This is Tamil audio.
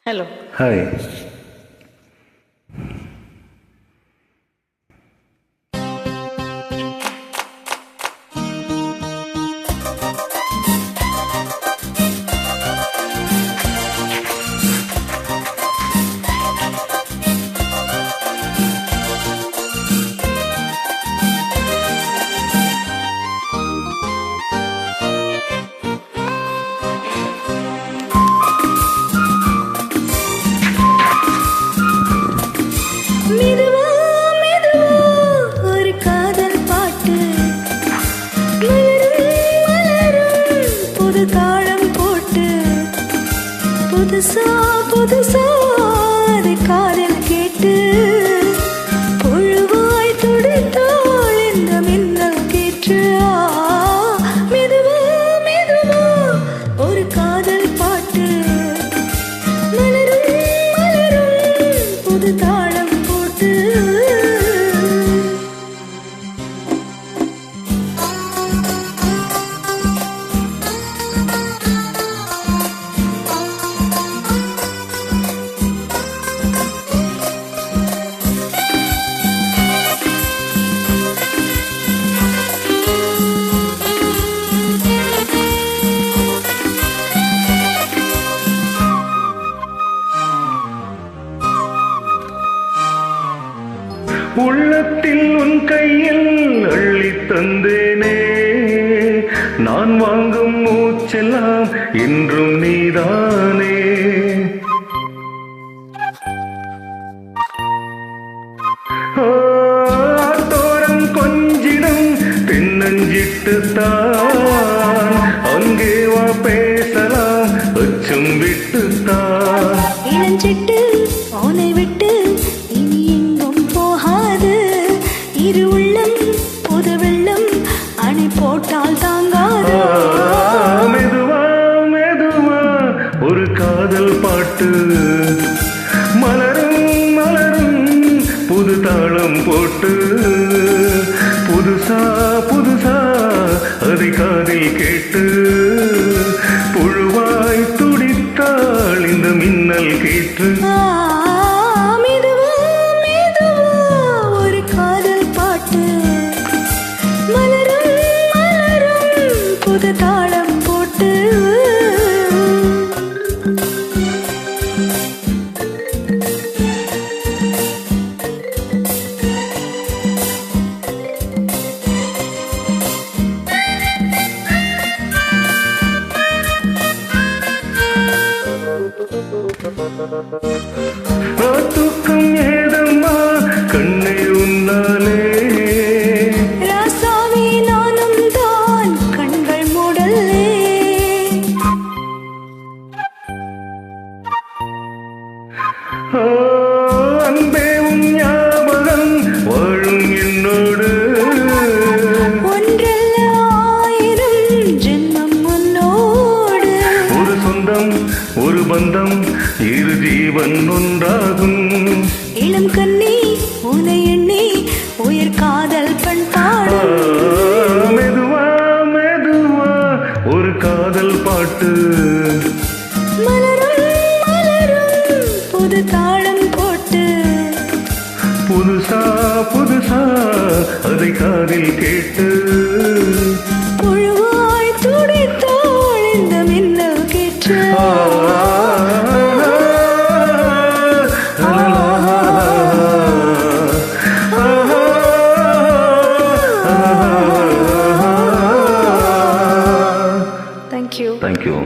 ஹலோ. ஹாய். புதுசா புதுசா அதை காதில் கேட்டு புழுவாய் துடித்தாள் இந்த மின்னல் கேட்டு. மெதுவா மெதுவா ஒரு காதல் பாட்டு மலரும் மலரும் புது தாளம் போட்டு. உள்ளத்தில் உன் கையில் அள்ளி தந்தேனே, நான் வாங்கும் மூச்செல்லாம் என்றும் நீதானே. தோரம் கொஞ்சிடம் தென்னஞ்சிட்டுத்தான், அங்கே வா பேசலாம் அச்சம் விட்டுத்தான். இளஞ்சிட்டு அவனை விட்டு இனி எங்கும் போகாது, இரு உள்ளம் புது வெள்ளம் அணை போட்டால் தாங்காது. மெதுவா மெதுவா ஒரு காதல் பாட்டு மலரும் மலரும் புது தாளம் போட்டு. புதுசா புதுசா அதை காதில் கேட்டு புழுவாய் துடித்தாள் இந்த மின்னல் கேட்டு. மெதுவா மெதுவா ஒரு காதல் பாட்டு மலரும் மலரும் புது தாளம் போட்டு. தூக்கம் ஏதம்மா கண்ணை உன்னாலே, ராசாவே நானும் தான் கண்கள் மூடலே. அன்பே உன் ஞாபகம் வாழும் என்னோடு, ஒன்றல்ல ஆயிரம் ஜென்மம் உன்னோடு. ஒரு சொந்தம் ஒரு பந்தம் இரு ஜீவன் ஒன்றாகும். இளம் கண்ணி உனை எண்ணி உயிர் காதல் பண்பாடும். மெதுவா மெதுவா ஒரு காதல் பாட்டு மலரும் மலரும் புது தாளம் போட்டு. புதுசா புதுசா அதை காதில் கேட்டு புழுவாய் துடித்தாள் இந்த மின்னல் கேட்டு. Thank you. Thank you.